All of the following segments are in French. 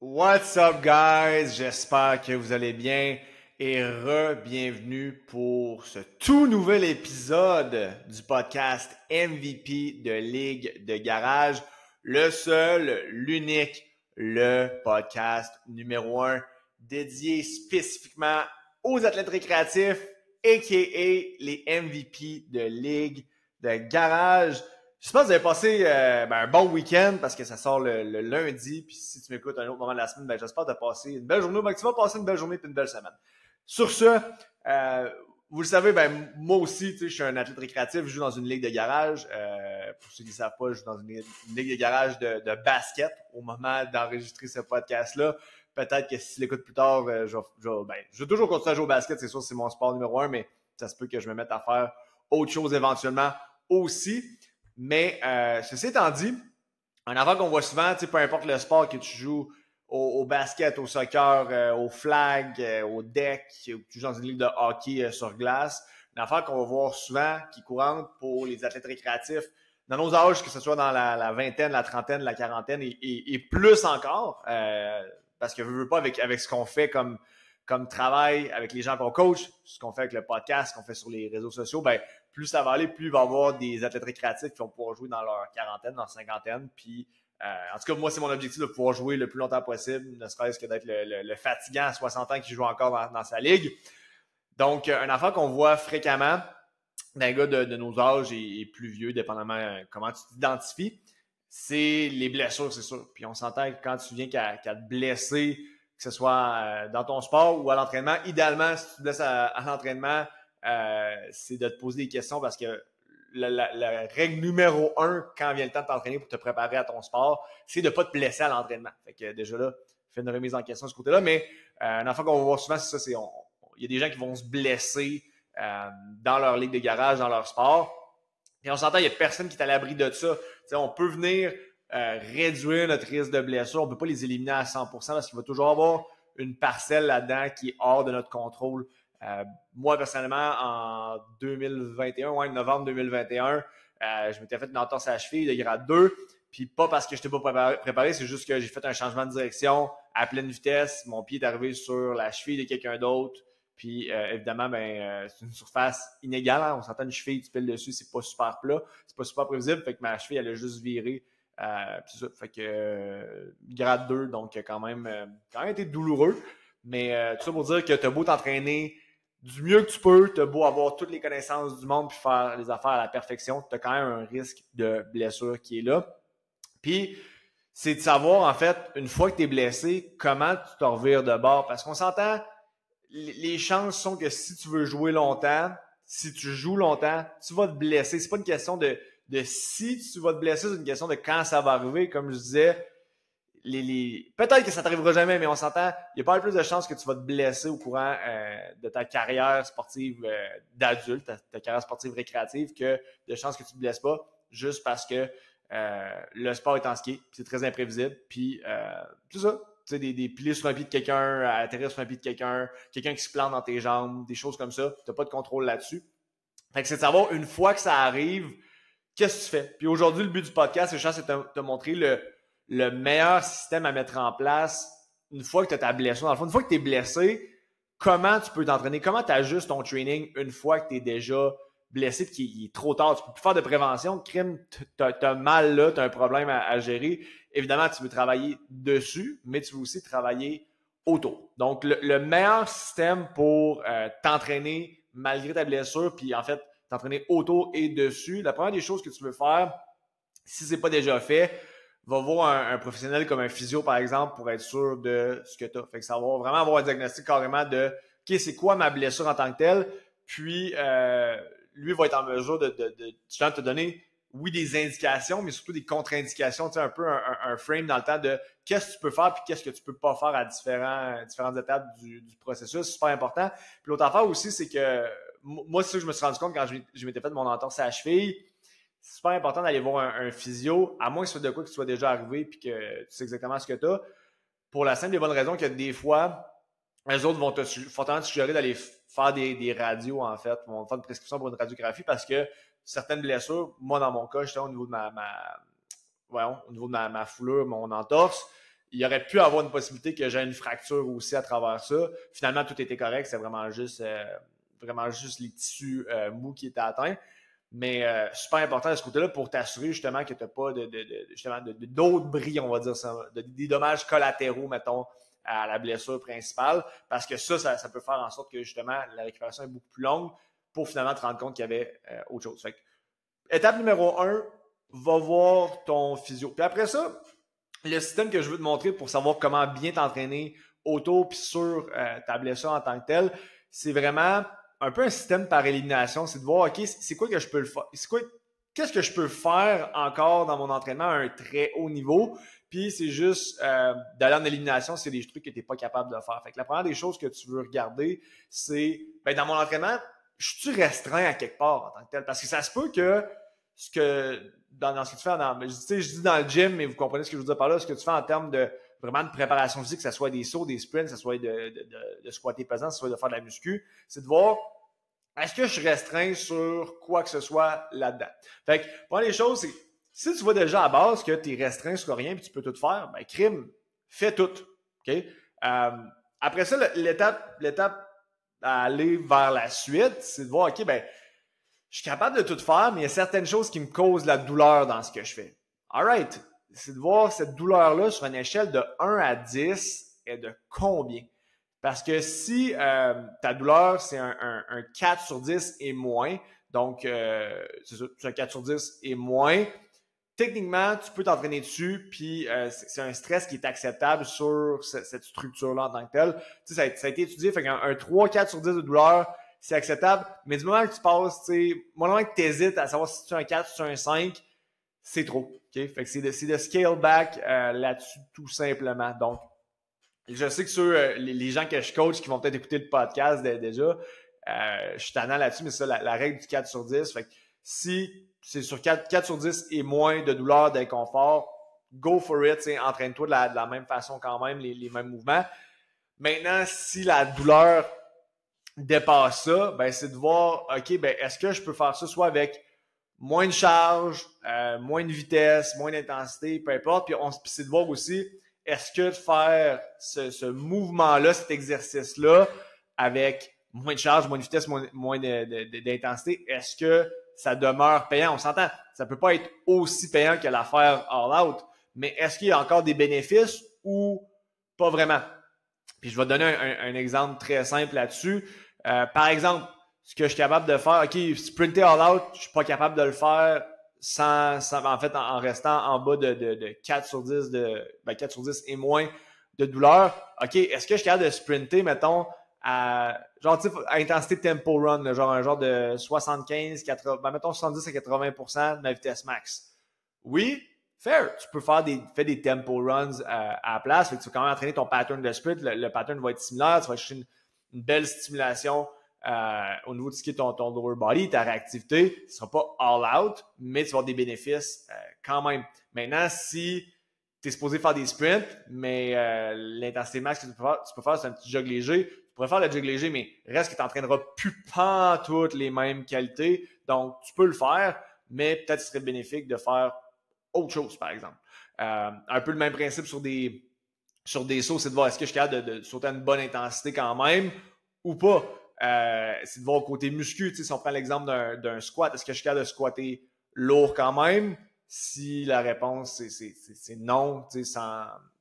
What's up, guys? J'espère que vous allez bien et bienvenue pour ce tout nouvel épisode du podcast MVP de Ligue de Garage. Le seul, l'unique, le podcast numéro 1 dédié spécifiquement aux athlètes récréatifs, a.k.a. les MVP de Ligue de Garage. J'espère que vous avez passé un bon week-end parce que ça sort le lundi. Puis si tu m'écoutes à un autre moment de la semaine, j'espère que tu as passé une belle journée. Tu vas passer une belle journée et une belle semaine. Sur ce, vous le savez, moi aussi, je suis un athlète récréatif. Je joue dans une ligue de garage. Pour ceux qui ne savent pas, je joue dans une ligue de garage de basket au moment d'enregistrer ce podcast-là. Peut-être que si tu l'écoutes plus tard, je vais toujours continuer à jouer au basket. C'est sûr, c'est mon sport numéro 1, mais ça se peut que je me mette à faire autre chose éventuellement aussi. Mais ceci étant dit, un avant qu'on voit souvent, peu importe le sport que tu joues, au basket, au soccer, au flag, au deck, ou que tu joues dans une ligue de hockey sur glace, une affaire qu'on va voir souvent, qui est courante pour les athlètes récréatifs, dans nos âges, que ce soit dans la vingtaine, la trentaine, la quarantaine et plus encore, parce que je veux pas avec ce qu'on fait comme travail, avec les gens qu'on coach, ce qu'on fait avec le podcast, ce qu'on fait sur les réseaux sociaux, plus ça va aller, plus il va y avoir des athlètes récréatifs qui vont pouvoir jouer dans leur quarantaine, dans leur cinquantaine. Puis, en tout cas, moi, c'est mon objectif de pouvoir jouer le plus longtemps possible, ne serait-ce que d'être le fatigant à 60 ans qui joue encore dans sa ligue. Donc, une affaire qu'on voit fréquemment d'un gars de nos âges et plus vieux, dépendamment comment tu t'identifies, c'est les blessures, c'est sûr. Puis on s'entend que quand tu viens qu'à te blesser, que ce soit dans ton sport ou à l'entraînement, idéalement, si tu te blesses à l'entraînement, c'est de te poser des questions parce que la règle numéro 1 quand vient le temps de t'entraîner pour te préparer à ton sport, c'est de ne pas te blesser à l'entraînement. Fait que déjà là, fais une remise en question de ce côté-là. Mais une affaire qu'on va voir souvent, c'est ça, il y a des gens qui vont se blesser dans leur ligue de garage, dans leur sport. Et on s'entend, il n'y a personne qui est à l'abri de ça. T'sais, on peut venir réduire notre risque de blessure. On ne peut pas les éliminer à 100% parce qu'il va toujours avoir une parcelle là-dedans qui est hors de notre contrôle. Moi, personnellement, en 2021, novembre 2021, je m'étais fait une entorse à la cheville de grade 2. Puis pas parce que je n'étais pas préparé, c'est juste que j'ai fait un changement de direction à pleine vitesse. Mon pied est arrivé sur la cheville de quelqu'un d'autre. Puis évidemment, c'est une surface inégale. Hein? On s'entend une cheville, tu piles dessus, c'est pas super plat, c'est pas super prévisible. Fait que ma cheville, elle a juste viré. C'est ça. Fait que grade 2, donc quand même été douloureux. Mais tout ça pour dire que tu as beau t'entraîner du mieux que tu peux, tu as beau avoir toutes les connaissances du monde puis faire les affaires à la perfection, tu as quand même un risque de blessure qui est là. Puis, c'est de savoir, en fait, une fois que tu es blessé, comment tu te revires de bord. Parce qu'on s'entend, les chances sont que si tu veux jouer longtemps, si tu joues longtemps, tu vas te blesser. C'est pas une question de si tu vas te blesser, c'est une question de quand ça va arriver. Comme je disais, peut-être que ça t'arrivera jamais, mais on s'entend, il y a pas plus de chances que tu vas te blesser au courant de ta carrière sportive d'adulte, ta carrière sportive récréative, que de chances que tu te blesses pas, juste parce que le sport est en ski, c'est très imprévisible, puis tout ça. Tu sais, des piliers sur un pied de quelqu'un, atterrir sur un pied de quelqu'un qui se plante dans tes jambes, des choses comme ça. Tu n'as pas de contrôle là-dessus. Fait que c'est de savoir, une fois que ça arrive, qu'est-ce que tu fais? Puis aujourd'hui, le but du podcast, c'est de te montrer le meilleur système à mettre en place une fois que tu as ta blessure. Dans le fond, une fois que tu es blessé, comment tu peux t'entraîner? Comment tu ajustes ton training une fois que tu es déjà blessé et qu'il est trop tard? Tu peux plus faire de prévention. Crime, tu as mal là, tu as un problème à gérer. Évidemment, tu veux travailler dessus, mais tu veux aussi travailler autour. Donc, le meilleur système pour t'entraîner malgré ta blessure, puis en fait, t'entraîner autour et dessus, la première des choses que tu veux faire, si c'est pas déjà fait, va voir un professionnel comme un physio, par exemple, pour être sûr de ce que tu as. Fait que ça va vraiment avoir un diagnostic carrément de OK, c'est quoi ma blessure en tant que telle, puis lui va être en mesure de te donner oui, des indications, mais surtout des contre-indications, tu sais, un peu un frame dans le temps de qu'est-ce que tu peux faire puis qu'est-ce que tu peux pas faire à différentes étapes du processus. C'est super important. Puis l'autre affaire aussi, c'est que moi, c'est ça que je me suis rendu compte quand je m'étais fait mon entorse à la cheville. C'est super important d'aller voir un physio, à moins que ce soit de quoi que tu sois déjà arrivé puis que tu sais exactement ce que tu as. Pour la simple et bonne raison que des fois, les autres vont fortement te suggérer d'aller faire des radios, en fait, vont faire une prescription pour une radiographie parce que certaines blessures, moi, dans mon cas, j'étais au niveau de au niveau de ma foulure, mon entorse, il aurait pu avoir une possibilité que j'ai une fracture aussi à travers ça. Finalement, tout était correct. C'est vraiment juste les tissus mous qui étaient atteints. Mais super important de ce côté-là pour t'assurer justement que tu n'as pas d'autres bris, on va dire ça, des dommages collatéraux, mettons, à la blessure principale. Parce que ça peut faire en sorte que justement la récupération est beaucoup plus longue pour finalement te rendre compte qu'il y avait autre chose. Fait que, étape numéro 1, va voir ton physio. Puis après ça, le système que je veux te montrer pour savoir comment bien t'entraîner autour puis sur ta blessure en tant que telle, c'est vraiment un peu un système par élimination. C'est de voir, OK, c'est quoi que je peux le faire? Qu'est-ce que je peux faire encore dans mon entraînement à un très haut niveau? Puis c'est juste d'aller en élimination, c'est des trucs que tu n'es pas capable de faire. Fait que la première des choses que tu veux regarder, c'est dans mon entraînement, je suis restreint à quelque part en tant que tel? Parce que ça se peut que dans ce que tu fais, je dis dans le gym, mais vous comprenez ce que je veux dire par là, ce que tu fais en termes de vraiment de préparation physique, que ce soit des sauts, des sprints, que ce soit de squatter pesant, que ce soit de faire de la muscu, c'est de voir est-ce que je suis restreint sur quoi que ce soit là-dedans. Fait que, pour les choses, c'est si tu vois déjà à base que tu es restreint sur rien et tu peux tout faire, crime, fais tout. OK? Après ça, l'étape à aller vers la suite, c'est de voir, OK, je suis capable de tout faire, mais il y a certaines choses qui me causent la douleur dans ce que je fais. Alright, c'est de voir cette douleur-là sur une échelle de 1 à 10 et de combien. Parce que si ta douleur, c'est un 4 sur 10 et moins, donc c'est ça, c'est un 4 sur 10 et moins, techniquement, tu peux t'entraîner dessus, puis c'est un stress qui est acceptable sur cette structure-là en tant que telle. Tu sais, ça a été étudié, fait qu'un 3-4 sur 10 de douleur, c'est acceptable, mais du moment que tu passes, du moment que tu hésites à savoir si tu es un 4 ou si tu es un 5, c'est trop. Okay? Fait que c'est de scale back là-dessus, tout simplement. Donc, je sais que les gens que je coach qui vont peut-être écouter le podcast déjà, je suis tannant là-dessus, mais c'est ça, la règle du 4 sur 10. Fait que si c'est sur 4 sur 10 et moins de douleur, d'inconfort, go for it, entraîne-toi de la même façon quand même, les mêmes mouvements. Maintenant, si la douleur dépasse ça, c'est de voir, OK, est-ce que je peux faire ça soit avec moins de charge, moins de vitesse, moins d'intensité, peu importe. Puis c'est de voir aussi, est-ce que de faire ce mouvement-là, cet exercice-là, avec moins de charge, moins de vitesse, moins d'intensité, est-ce que ça demeure payant? On s'entend, ça peut pas être aussi payant que l'affaire all-out, mais est-ce qu'il y a encore des bénéfices ou pas vraiment? Puis je vais te donner un exemple très simple là-dessus. Par exemple, ce que je suis capable de faire, OK, sprinter all-out, je suis pas capable de le faire en restant en bas de 4 sur 10 4 sur 10 et moins de douleur. OK, est-ce que je suis capable de sprinter, mettons, à intensité tempo run, un genre de 75, 80, mettons 70 à 80% de ma vitesse max? Oui, fair. Tu peux faire des tempo runs à la place. Fait que tu vas quand même entraîner ton pattern de sprint. Le pattern va être similaire. Tu vas chercher une belle stimulation au niveau de ce qui est ton lower body, ta réactivité. Ce ne sera pas all out, mais tu vas avoir des bénéfices quand même. Maintenant, si tu es supposé faire des sprints, mais l'intensité max que tu peux faire, c'est un petit jog léger. Tu pourrais faire le jog léger, mais reste que tu n'entraîneras plus pas toutes les mêmes qualités. Donc, tu peux le faire, mais peut-être ce serait bénéfique de faire autre chose, par exemple. Un peu le même principe sur des sauts, c'est de voir est-ce que je suis capable de sauter à une bonne intensité quand même ou pas. C'est de voir au côté muscu, si on prend l'exemple d'un squat, est-ce que je suis capable de squatter lourd quand même? Si la réponse c'est non,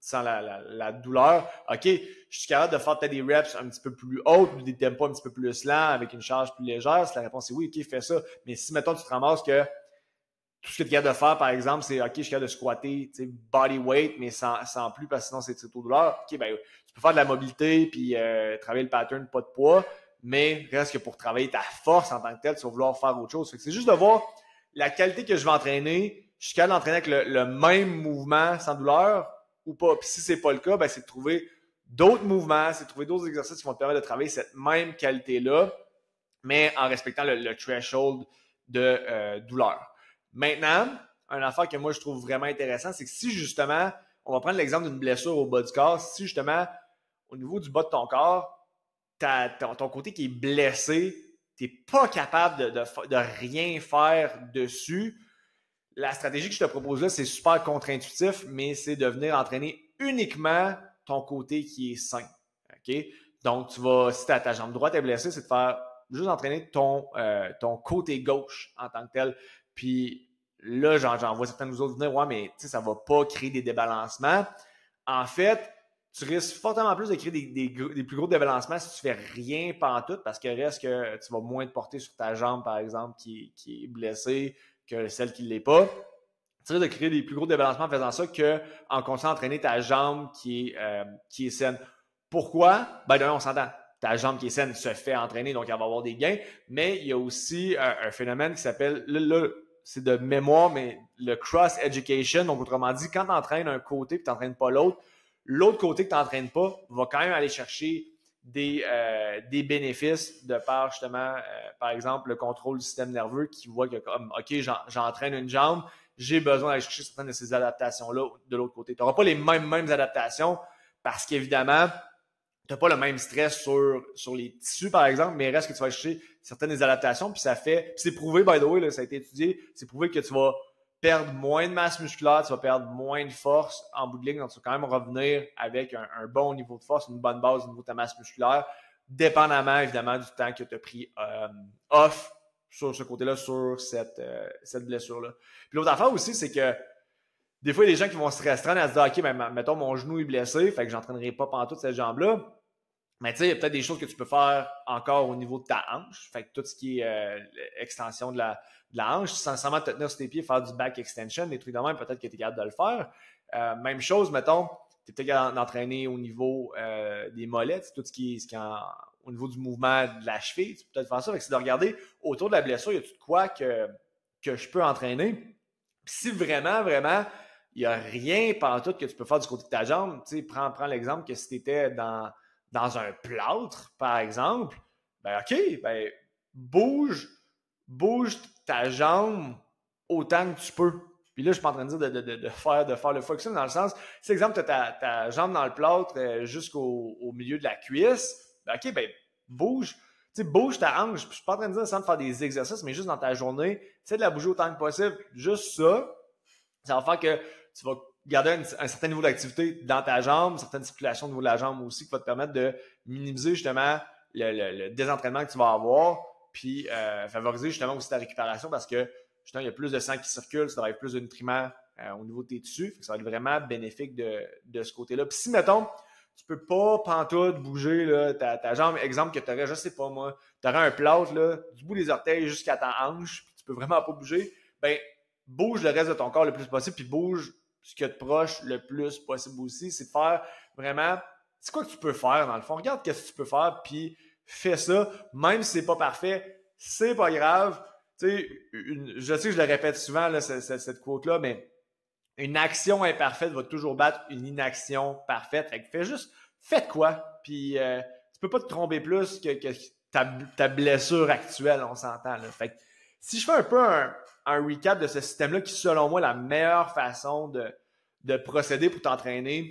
sans la douleur, OK, je suis capable de faire peut-être des reps un petit peu plus hautes, des tempos un petit peu plus lents, avec une charge plus légère. Si la réponse est oui, OK, fais ça. Mais si, mettons, tu te ramasses que tout ce que tu es capable de faire, par exemple, c'est OK, je suis capable de squatter body weight, mais sans plus, parce que sinon c'est trop douleur. OK, tu peux faire de la mobilité puis travailler le pattern, pas de poids, mais reste que pour travailler ta force en tant que tel, tu vas vouloir faire autre chose. C'est juste de voir la qualité que je vais entraîner. Je suis capable d'entraîner avec le même mouvement sans douleur ou pas. Puis si c'est pas le cas, c'est de trouver d'autres mouvements, c'est de trouver d'autres exercices qui vont te permettre de travailler cette même qualité-là, mais en respectant le threshold de douleur. Maintenant, une affaire que moi je trouve vraiment intéressant, c'est que si justement, on va prendre l'exemple d'une blessure au bas du corps, si justement, au niveau du bas de ton corps, ton côté qui est blessé, tu n'es pas capable de rien faire dessus, la stratégie que je te propose là, c'est super contre-intuitif, mais c'est de venir entraîner uniquement ton côté qui est sain. OK? Donc, tu vas, si ta jambe droite est blessée, c'est de faire juste entraîner ton côté gauche en tant que tel. Puis là, j'en vois certains de nous autres venir, ouais, mais ça ne va pas créer des débalancements. En fait, tu risques fortement plus de créer des plus gros débalancements si tu fais rien pantoute, parce que reste que tu vas moins te porter sur ta jambe, par exemple, qui est blessée que celle qui ne l'est pas. Tu risques de créer des plus gros débalancements en faisant ça qu'en continuant à entraîner ta jambe qui est saine. Pourquoi? Ben, on s'entend. Ta jambe qui est saine se fait entraîner, donc elle va avoir des gains. Mais il y a aussi un phénomène qui s'appelle, là, c'est de mémoire, mais le cross-education. Donc, autrement dit, quand tu entraînes un côté et tu n'entraînes pas l'autre côté que tu n'entraînes pas va quand même aller chercher des bénéfices de par, justement, par exemple, le contrôle du système nerveux qui voit que, comme, OK, j'entraîne une jambe, j'ai besoin d'aller chercher certaines de ces adaptations-là de l'autre côté. Tu n'auras pas les mêmes adaptations parce qu'évidemment, tu n'as pas le même stress sur les tissus, par exemple, mais reste que tu vas chercher certaines des adaptations, puis c'est prouvé, by the way, là, ça a été étudié, c'est prouvé que tu vas perdre moins de masse musculaire, tu vas perdre moins de force en bout de ligne, donc tu vas quand même revenir avec un bon niveau de force, une bonne base au niveau de ta masse musculaire, dépendamment, évidemment, du temps que tu as pris off sur ce côté-là, sur cette blessure-là. Puis l'autre affaire aussi, c'est que des fois, il y a des gens qui vont se restreindre à se dire, OK, ben, mettons, mon genou est blessé, fait que j'entraînerai pas pantoute cette jambe-là. Mais tu sais, il y a peut-être des choses que tu peux faire encore au niveau de ta hanche. Fait que tout ce qui est extension de la hanche, sans nécessairement te tenir sur tes pieds, faire du back extension, des trucs de même, peut-être que tu es capable de le faire. Même chose, mettons, tu es peut-être capable d'entraîner au niveau des mollets, tout ce qui est au niveau du mouvement de la cheville, tu peux peut-être faire ça. Fait que c'est de regarder autour de la blessure, il y a tout de quoi que je peux entraîner. Puis si vraiment, il n'y a rien pantoute que tu peux faire du côté de ta jambe, tu sais, prends l'exemple que si tu étais dans un plâtre, par exemple, ben OK, ben bouge ta jambe autant que tu peux. Puis là, je suis pas en train de dire de faire le focus dans le sens, si exemple, tu as ta jambe dans le plâtre jusqu'au milieu de la cuisse, ben OK, ben bouge ta hanche. Je suis pas en train de dire sans de faire des exercices, mais juste dans ta journée, essaie de la bouger autant que possible. Juste ça va faire que tu vas garder un certain niveau d'activité dans ta jambe, certaines circulations au niveau de la jambe aussi qui va te permettre de minimiser justement le désentraînement que tu vas avoir, puis favoriser justement aussi ta récupération parce que justement il y a plus de sang qui circule, ça drive plus de nutriments au niveau de tes tissus, ça va être vraiment bénéfique de ce côté-là. Puis si, mettons, tu peux pas pantoute bouger là, ta jambe, exemple que tu aurais, je sais pas moi, tu aurais un plâtre là, du bout des orteils jusqu'à ta hanche, puis tu peux vraiment pas bouger, ben bouge le reste de ton corps le plus possible, puis bouge ce qu'il y a de proche le plus possible aussi. C'est de faire vraiment, c'est quoi que tu peux faire dans le fond? Regarde qu'est-ce que tu peux faire, puis fais ça. Même si c'est pas parfait, c'est pas grave. Tu sais, je sais que je le répète souvent, là, cette quote-là, mais une action imparfaite va toujours battre une inaction parfaite. Fait que fais de quoi, puis tu peux pas te tromper plus que ta blessure actuelle, on s'entend. Là. Fait que si je fais un peu un recap de ce système-là, qui selon moi est la meilleure façon de procéder pour t'entraîner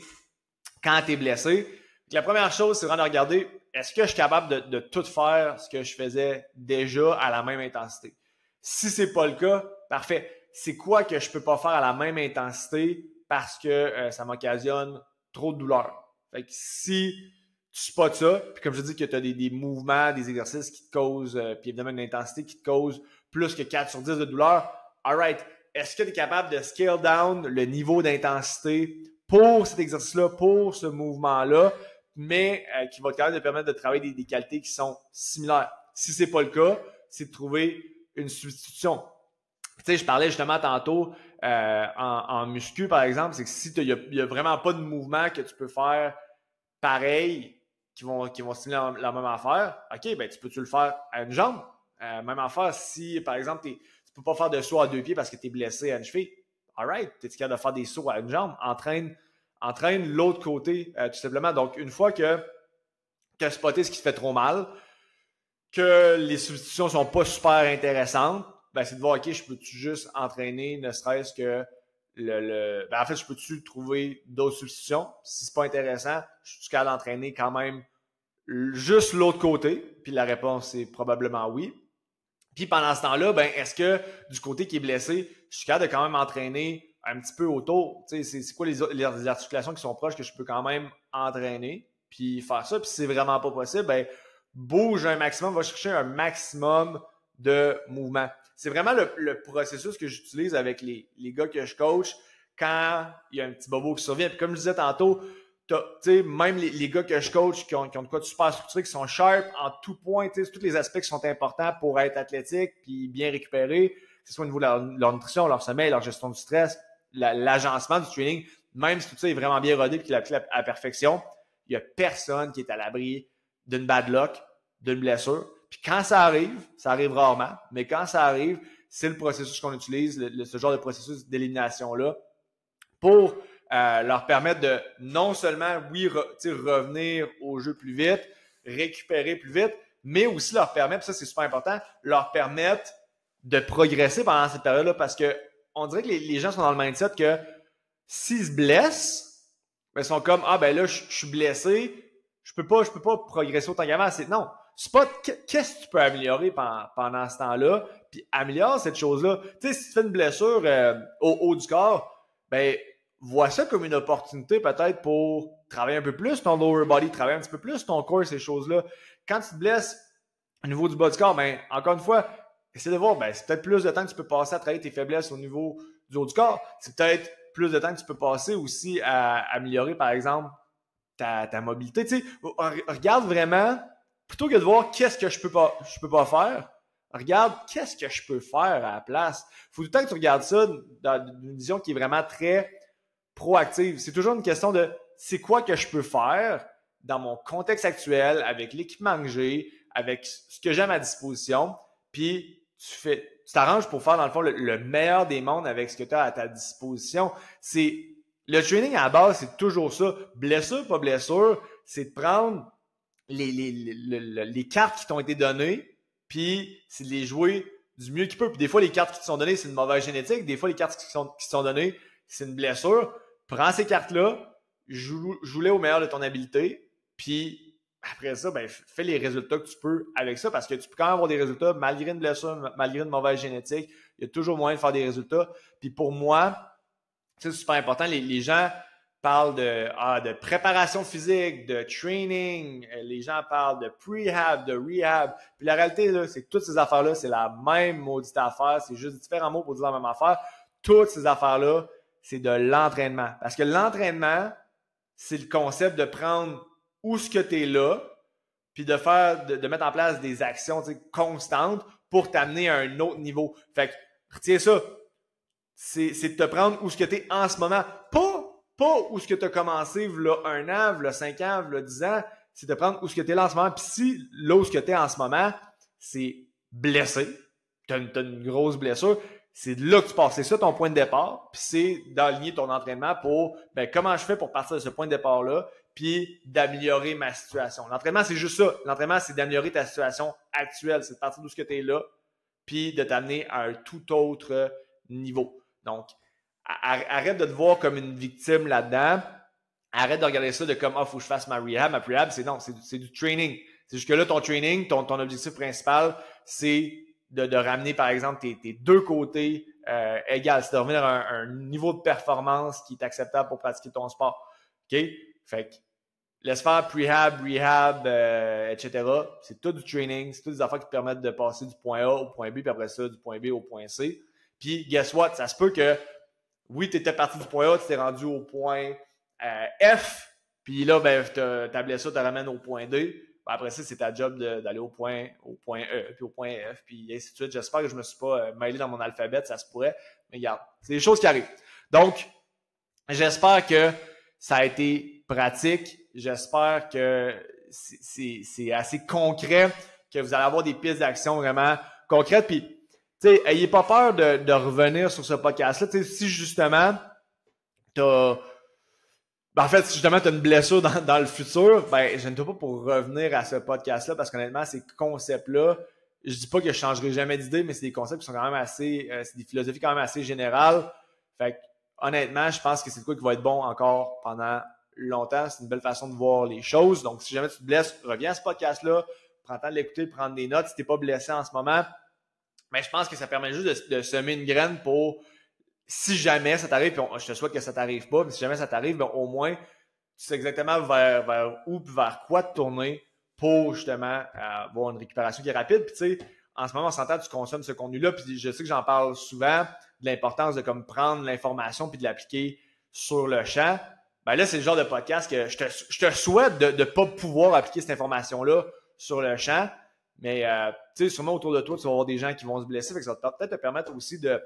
quand tu es blessé. La première chose, c'est vraiment de regarder, est-ce que je suis capable de tout faire ce que je faisais déjà à la même intensité? Si c'est pas le cas, parfait. C'est quoi que je peux pas faire à la même intensité parce que ça m'occasionne trop de douleur? Fait que si tu spots ça, puis comme je dis que tu as des mouvements, des exercices qui te causent, puis évidemment une intensité qui te cause plus que 4 sur 10 de douleur, alright, est-ce que tu es capable de scale down le niveau d'intensité pour cet exercice-là, pour ce mouvement-là, mais qui va quand même te permettre de travailler des qualités qui sont similaires? Si c'est pas le cas, c'est de trouver une substitution. Tu sais, je parlais justement tantôt en muscu, par exemple, c'est que si il y a vraiment pas de mouvement que tu peux faire pareil, qui vont stimuler la même affaire, OK, ben tu peux-tu le faire à une jambe? Même affaire, si, par exemple, tu peux pas faire de saut à 2 pieds parce que tu es blessé à une cheville, alright, tu es capable de faire des sauts à une jambe, entraîne l'autre côté, tout simplement. Donc, une fois que tu as spoté ce qui te fait trop mal, que les substitutions sont pas super intéressantes, ben c'est de voir, OK, je peux-tu juste entraîner, ne serait-ce que en fait, je peux-tu trouver d'autres substitutions? Si c'est pas intéressant, je suis capable d'entraîner quand même juste l'autre côté? Puis la réponse est probablement oui. Puis pendant ce temps-là, ben est-ce que du côté qui est blessé, je suis capable de quand même entraîner un petit peu autour. Tu sais, c'est quoi les articulations qui sont proches que je peux quand même entraîner, puis faire ça. Puis si c'est vraiment pas possible, ben bouge un maximum, va chercher un maximum de mouvement. C'est vraiment le processus que j'utilise avec les gars que je coach quand il y a un petit bobo qui survient. Puis comme je disais tantôt, même les gars que je coach qui ont de quoi de super structuré, qui sont sharp en tout point, tous les aspects qui sont importants pour être athlétique puis bien récupéré, que ce soit au niveau de leur nutrition, leur sommeil, leur gestion du stress, l'agencement du training, même si tout ça est vraiment bien rodé et qu'il est appliqué à la perfection, il n'y a personne qui est à l'abri d'une bad luck, d'une blessure. Puis quand ça arrive rarement, mais quand ça arrive, c'est le processus qu'on utilise, ce genre de processus d'élimination-là, pour leur permettre de non seulement, oui, revenir au jeu plus vite, récupérer plus vite, mais aussi leur permettre, ça c'est super important, leur permettre de progresser pendant cette période-là, parce que on dirait que les gens sont dans le mindset que s'ils se blessent, ben, ils sont comme, ah ben là, je suis blessé, je peux pas progresser autant qu'avant. Non, c'est pas qu'est-ce que tu peux améliorer pendant ce temps-là, puis améliore cette chose-là. Tu sais, si tu fais une blessure au haut du corps, ben vois ça comme une opportunité peut-être pour travailler un peu plus ton lower body, travailler un petit peu plus ton corps, ces choses-là. Quand tu te blesses au niveau du bas du corps, ben encore une fois, essaie de voir, ben c'est peut-être plus de temps que tu peux passer à travailler tes faiblesses au niveau du haut du corps. C'est peut-être plus de temps que tu peux passer aussi à améliorer, par exemple, ta mobilité. Tu sais, regarde vraiment, plutôt que de voir qu'est-ce que je peux pas faire, regarde qu'est-ce que je peux faire à la place. Il faut tout le temps que tu regardes ça dans une vision qui est vraiment très proactive. C'est toujours une question de c'est quoi que je peux faire dans mon contexte actuel, avec l'équipement que j'ai, avec ce que j'ai à ma disposition, puis tu t'arranges pour faire, dans le fond, le meilleur des mondes avec ce que tu as à ta disposition. Le training à la base, c'est toujours ça. Blessure, pas blessure, c'est de prendre les cartes qui t'ont été données, puis c'est de les jouer du mieux qu'il peut. Puis des fois, les cartes qui te sont données, c'est une mauvaise génétique. Des fois, les cartes qui sont données, c'est une blessure. Prends ces cartes-là, joue-les au meilleur de ton habileté, puis après ça, ben, fais les résultats que tu peux avec ça, parce que tu peux quand même avoir des résultats malgré une blessure, malgré une mauvaise génétique. Il y a toujours moyen de faire des résultats. Puis pour moi, c'est super important. Les gens parlent de préparation physique, de training. Les gens parlent de prehab, de rehab. Puis la réalité, là, c'est que toutes ces affaires-là, c'est la même maudite affaire. C'est juste différents mots pour dire la même affaire. Toutes ces affaires-là, c'est de l'entraînement. Parce que l'entraînement, c'est le concept de prendre où ce que tu es là, puis de mettre en place des actions constantes pour t'amener à un autre niveau. Fait que, retiens ça. C'est de te prendre où ce que tu es en ce moment. Pas où ce que tu as commencé v'là 1 an, v'là 5 ans, v'là 10 ans. C'est de prendre où ce que tu es là en ce moment. Puis si là où ce que tu es en ce moment, c'est blessé, tu as une grosse blessure, c'est là que tu passes. C'est ça ton point de départ. Puis c'est d'aligner ton entraînement pour comment je fais pour partir de ce point de départ-là, puis d'améliorer ma situation. L'entraînement, c'est juste ça. L'entraînement, c'est d'améliorer ta situation actuelle. C'est de partir d'où ce que tu es là, puis de t'amener à un tout autre niveau. Donc, arrête de te voir comme une victime là-dedans. Arrête de regarder ça de comme, faut que je fasse ma rehab. Ma prehab, c'est du training. C'est juste que là, ton training, ton objectif principal, c'est de ramener, par exemple, tes deux côtés égales. C'est de revenir à un niveau de performance qui est acceptable pour pratiquer ton sport. OK? Fait que, laisse faire prehab, rehab, etc. C'est tout du training. C'est tout des affaires qui te permettent de passer du point A au point B, puis après ça, du point B au point C. Puis, guess what? Ça se peut que, oui, tu étais parti du point A, tu t'es rendu au point F, puis là, ta blessure te ramène au point D. Ben, après ça, c'est ta job d'aller au point E, puis au point F, puis ainsi de suite. J'espère que je ne me suis pas mêlé dans mon alphabet, ça se pourrait. Mais regarde, c'est des choses qui arrivent. Donc, j'espère que ça a été pratique. J'espère que c'est assez concret, que vous allez avoir des pistes d'action vraiment concrètes. Puis, ayez pas peur de revenir sur ce podcast-là. Si justement, en fait, si justement tu as une blessure dans le futur, je ne t'ai pas pour revenir à ce podcast-là, parce qu'honnêtement, ces concepts-là, je dis pas que je changerai jamais d'idée, mais c'est des concepts qui sont quand même assez, c'est des philosophies quand même assez générales. Fait que, honnêtement, je pense que c'est de quoi qui va être bon encore pendant longtemps. C'est une belle façon de voir les choses. Donc, si jamais tu te blesses, reviens à ce podcast-là, prends le temps de l'écouter, de prendre des notes. Si tu n'es pas blessé en ce moment, mais je pense que ça permet juste de semer une graine pour si jamais ça t'arrive, puis je te souhaite que ça t'arrive pas, mais si jamais ça t'arrive, ben, au moins, tu sais exactement vers où puis vers quoi te tourner pour justement avoir une récupération qui est rapide. Puis tu sais, en ce moment, on s'entend, tu consommes ce contenu-là, puis je sais que j'en parle souvent, de l'importance de comme prendre l'information puis de l'appliquer sur le champ. Ben là, c'est le genre de podcast que je te souhaite de ne pas pouvoir appliquer cette information-là sur le champ, mais tu sais, sûrement autour de toi, tu vas avoir des gens qui vont se blesser, fait que ça va peut-être te permettre aussi de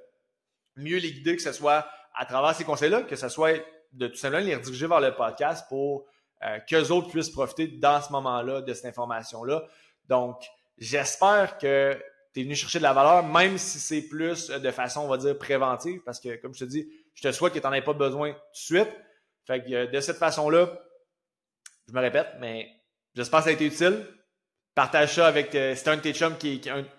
mieux les guider, que ce soit à travers ces conseils-là, que ce soit de tout simplement les rediriger vers le podcast pour qu'eux autres puissent profiter dans ce moment-là de cette information-là. Donc, j'espère que tu es venu chercher de la valeur, même si c'est plus de façon, on va dire, préventive, parce que, comme je te dis, je te souhaite que tu n'en aies pas besoin tout de suite. Fait que de cette façon-là, je me répète, mais j'espère que ça a été utile. Partage ça avec, si tu as un de tes chums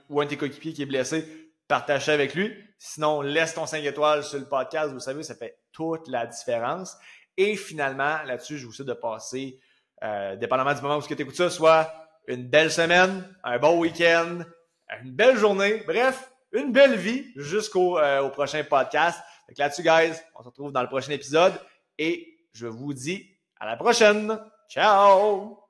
ou un de tes coéquipiers qui est blessé, partage ça avec lui. Sinon, laisse ton 5 étoiles sur le podcast. Vous savez, ça fait toute la différence. Et finalement, là-dessus, je vous souhaite de passer, dépendamment du moment où tu écoutes ça, soit une belle semaine, un bon week-end, une belle journée, bref, une belle vie jusqu'au au prochain podcast. Donc là-dessus, guys, on se retrouve dans le prochain épisode et je vous dis à la prochaine. Ciao!